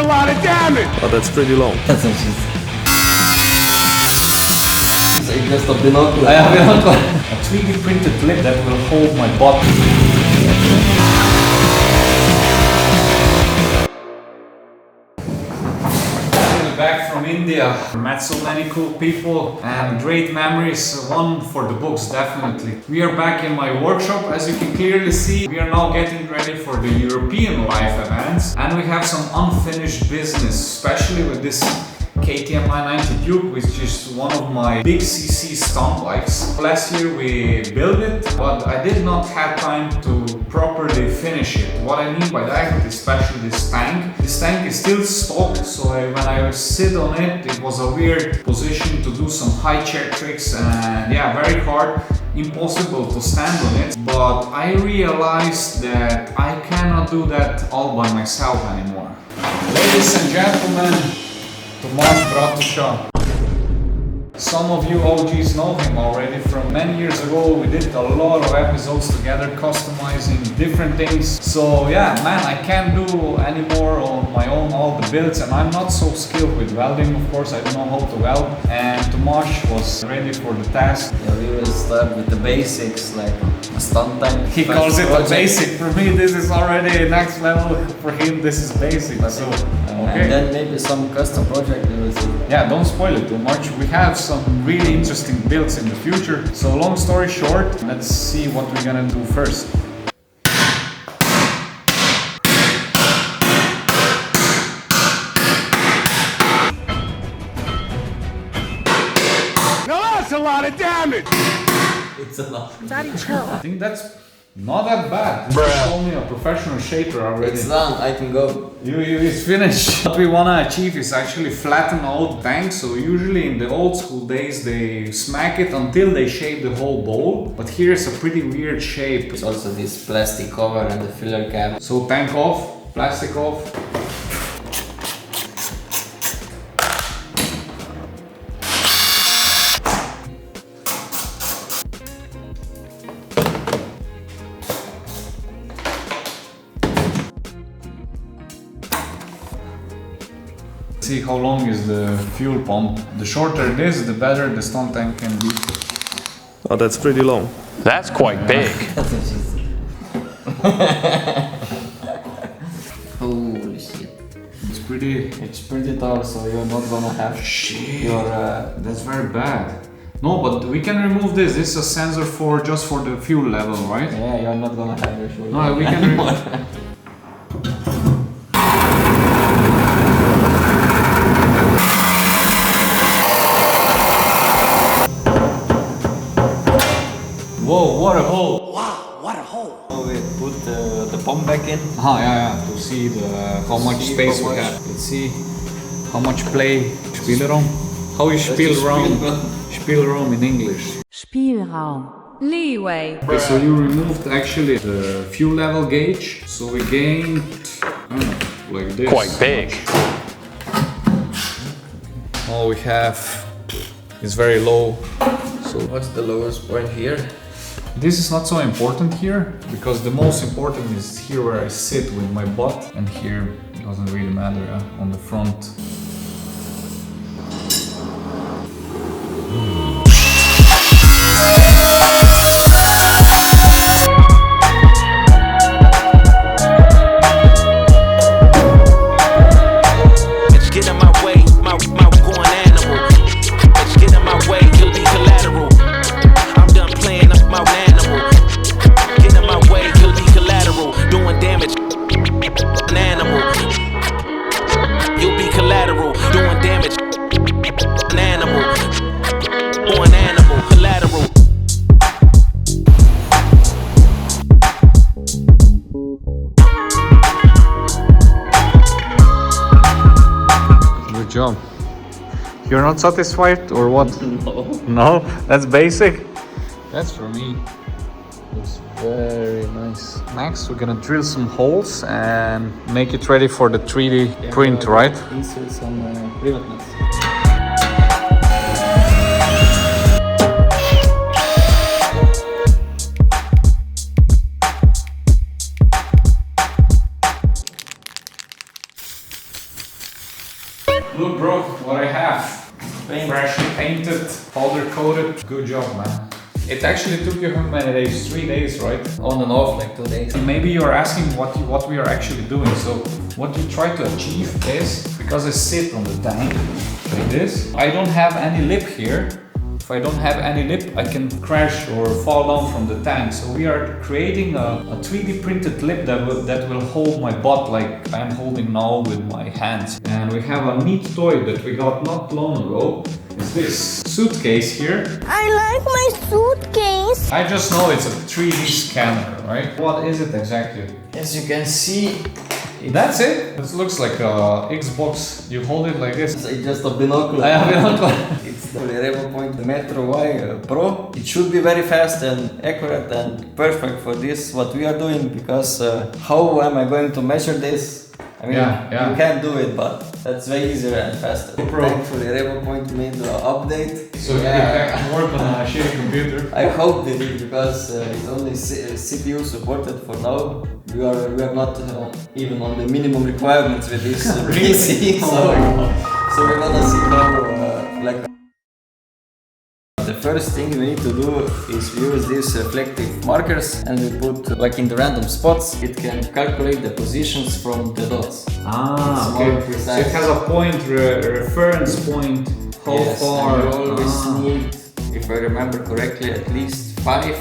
a lot of damage! Oh, that's pretty long. That's not cheese. Sei questo binocolo. I have binocolo. A 3D printed lip that will hold my butt. Back from India, met so many cool people and great memories, one for the books definitely. We are back in my workshop, as you can clearly see. We are now getting ready for the European live events and we have some unfinished business, especially with this KTM 990 Duke, which is one of my big CC stunt bikes. Last year we built it, but I did not have time to properly finish it. What I mean by that, especially this tank. This tank is still stock, so when I sit on it, it was a weird position to do some high chair tricks and yeah, very hard, impossible to stand on it. But I realized that I cannot do that all by myself anymore. Ladies and gentlemen, Tomaž Bratuša. Some of you OGs know him already from many years ago. We did a lot of episodes together, customizing different things. So yeah, man, I can't do anymore on my own all the builds, and I'm not so skilled with welding, of course. I don't know how to weld, and Tomaž was ready for the task. Yeah, we will start with the basics, like a stunt tank. He calls it a basic. For me, this is already next level. For him, this is basic. So, okay. And then maybe some custom project we will see. Yeah, don't spoil it too much. We have some really interesting builds in the future. So long story short, let's see what we're gonna do first. Now that's a lot of damage! It's a lot. Daddy, chill. I think that's not that bad. It's only a professional shaper already. It's done, I can go. It's finished. What we wanna achieve is actually flatten out tanks. So usually in the old school days they smack it until they shape the whole bowl. But here's a pretty weird shape. It's also this plastic cover and the filler cap. So tank off, plastic off. See how long is the fuel pump. The shorter it is, the better the stunt tank can be. Oh, that's pretty long. That's quite big. That's not cheese. Holy shit. It's pretty tall, so you're not gonna have your... That's very bad. No, but we can remove this. This is a sensor for just for the fuel level, right? Yeah, you're not gonna have your shoulder. No, we can remove. Whoa, what a hole! Wow, what a hole. So we put the pump back in. Yeah, to see how much space we have. Let's see how much play. Spielraum? How is Spielraum? Spielraum in English. Spielraum. Leeway. Okay, so you removed actually the fuel level gauge. So we gained, I don't know, like this. Quite big. All we have is very low. So What's the lowest point here? this is not so important here, because the most important is here where I sit with my butt, and here it doesn't really matter on the front. Bitch, get in my way, my going animal. Bitch, get in my way, you'll be collateral. I'm done playing up my animal. Get in my way, you'll be collateral. Doing damage, an animal. You'll be collateral. Doing damage, an animal. Or an animal, collateral. Good job. You're not satisfied or what? No. No? That's basic? That's for me. Looks very nice. Next we're gonna drill some holes and make it ready for the 3D print, right? Insert some rivet nuts. Look bro, what I have. Paint. Freshly painted, powder coated. Good job, man. It actually took you how many days? 3 days, right? On and off, like 2 days. Maybe you're asking what we are actually doing. So what you try to achieve is, because I sit on the tank like this, I don't have any lip here. If I don't have any lip, I can crash or fall down from the tank. So we are creating a 3D printed lip that will hold my butt like I'm holding now with my hands. And we have a neat toy that we got not long ago. It's this suitcase here. I like my suitcase. I just know it's a 3D scanner, right? What is it exactly? As you can see, That's it? This looks like a Xbox. You hold it like this. it's just a binocular. It's the REVOPOINT METRO Pro. It should be very fast and accurate and perfect for this what we are doing, because how am I going to measure this? I mean, Yeah. you can do it, but that's way easier and faster. Pro. Thankfully, REVOPOINT made the update. So you can work on a shitty computer. I hope they did, because it's only CPU supported for now. We are not even on the minimum requirements with this PC. So we're gonna see how like. The first thing we need to do is use these reflective markers, and we put like in the random spots. It can calculate the positions from the dots. Ah, It's more precise. So it has a point, reference point, how Yes, far. and you always need, if I remember correctly, at least 5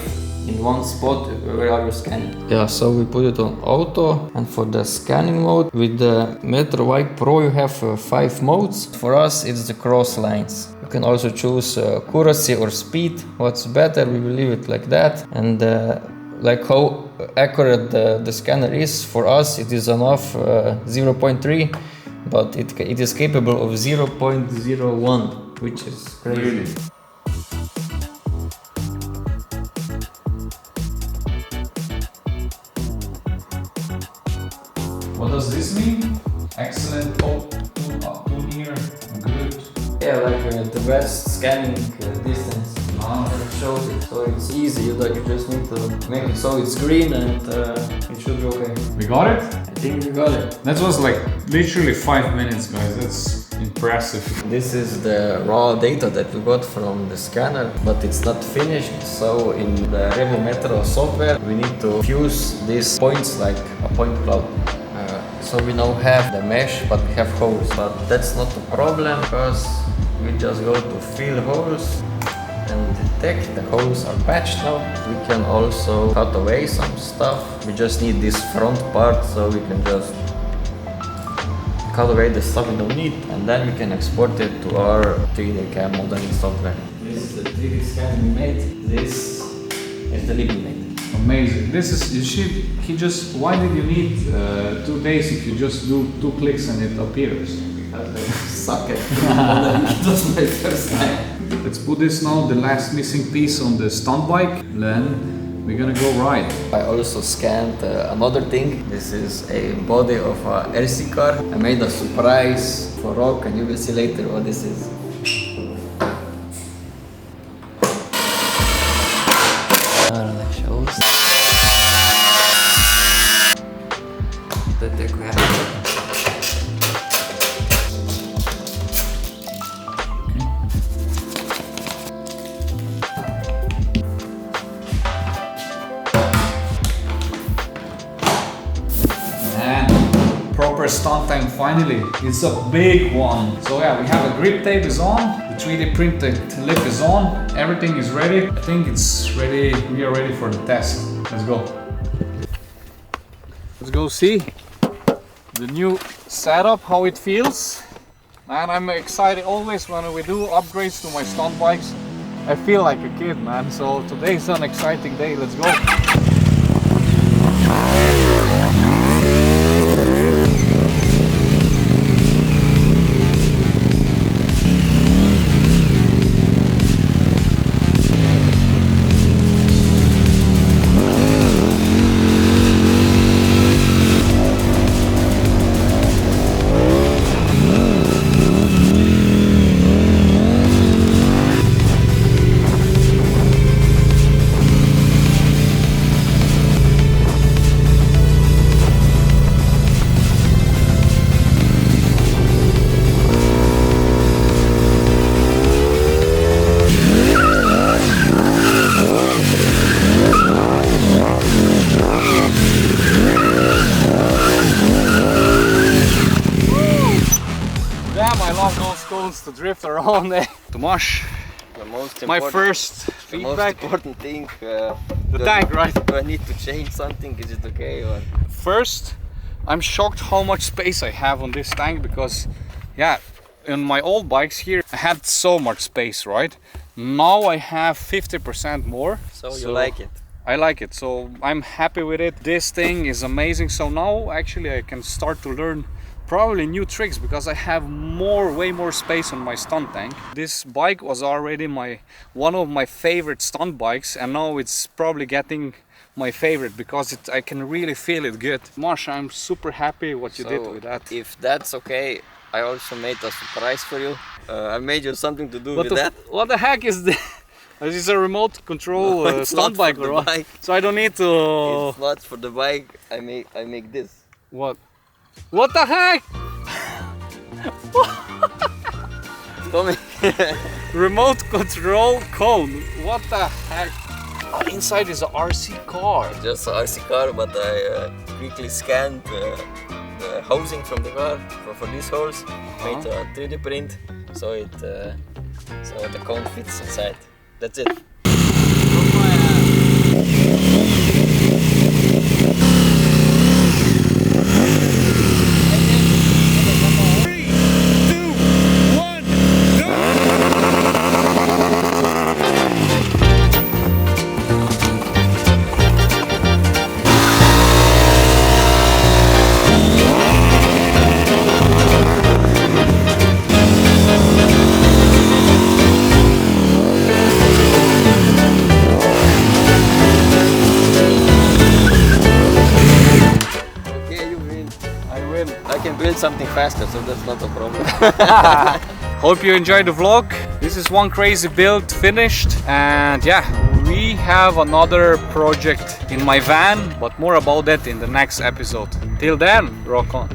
in one spot where are you scanning. Yeah, so we put it on auto, and for the scanning mode with the MetroY Pro you have 5 modes. For us it's the cross lines. You can also choose accuracy or speed. What's better, we will leave it like that. And like how accurate the scanner is, for us it is enough 0.3, but it is capable of 0.01, which is crazy. Really? What does this mean? Excellent, too near, good. Yeah, like the best scanning distance. It shows it, so it's easy. You just need to make it so it's green, and it should be okay. We got it? I think we got it. That was like literally 5 minutes, guys. That's impressive. This is the raw data that we got from the scanner, but it's not finished. So in the REVOMetro software, we need to fuse these points like a point cloud. So we now have the mesh, but we have holes. But that's not a problem, because we just go to fill holes and detect the holes are patched now. We can also cut away some stuff. We just need this front part, so we can just cut away the stuff we don't need, and then we can export it to our 3D CAM modeling software. This is the 3D scan we made. This is the lip we made. Amazing. This is, you see, why did you need 2 days if you just do 2 clicks and it appears? Suck it. It was my first time. Let's put this now, the last missing piece on the stunt bike, then we're gonna go ride. I also scanned another thing. This is a body of a RC car. I made a surprise for Rock, and you will see later what this is. Proper stunt time finally. It's a big one. So yeah, we have a grip tape is on, the 3D printed lip is on, everything is ready. I think it's ready, we are ready for the test. Let's go. Let's go see the new setup, how it feels. And I'm excited always when we do upgrades to my stunt bikes. I feel like a kid, man. So today's an exciting day. Let's go. love those cones to drift around. Tomaž, The most my important, first the most feedback. important thing. The tank, right? Do I need to change something? Is it okay? Or? First, I'm shocked how much space I have on this tank because, yeah, in my old bikes here, I had so much space, right? Now I have 50% more. So you like it? I like it, so I'm happy with it. This thing is amazing. So now actually I can start to learn probably new tricks because I have way more space on my stunt tank. This bike was already one of my favorite stunt bikes, and now it's probably getting my favorite because I can really feel it good. Tomaž, I'm super happy what you did with that. If that's okay, I also made a surprise for you. I made you something to do with that. What the heck is this? This is a remote control No, it's stunt not bike, for the or what? bike. So I don't need to. It's not for the bike. I make this. What? What the heck? Tommy. Remote control cone. What the heck? Oh, inside is a RC car. Just a RC car, but I quickly scanned the housing from the car for these holes. Made a 3D print, so the cone fits inside. That's it. I can build something faster, so that's not a problem. Hope you enjoyed the vlog. This is one crazy build finished, and yeah, we have another project in my van, but more about that in the next episode. Till then, rock on.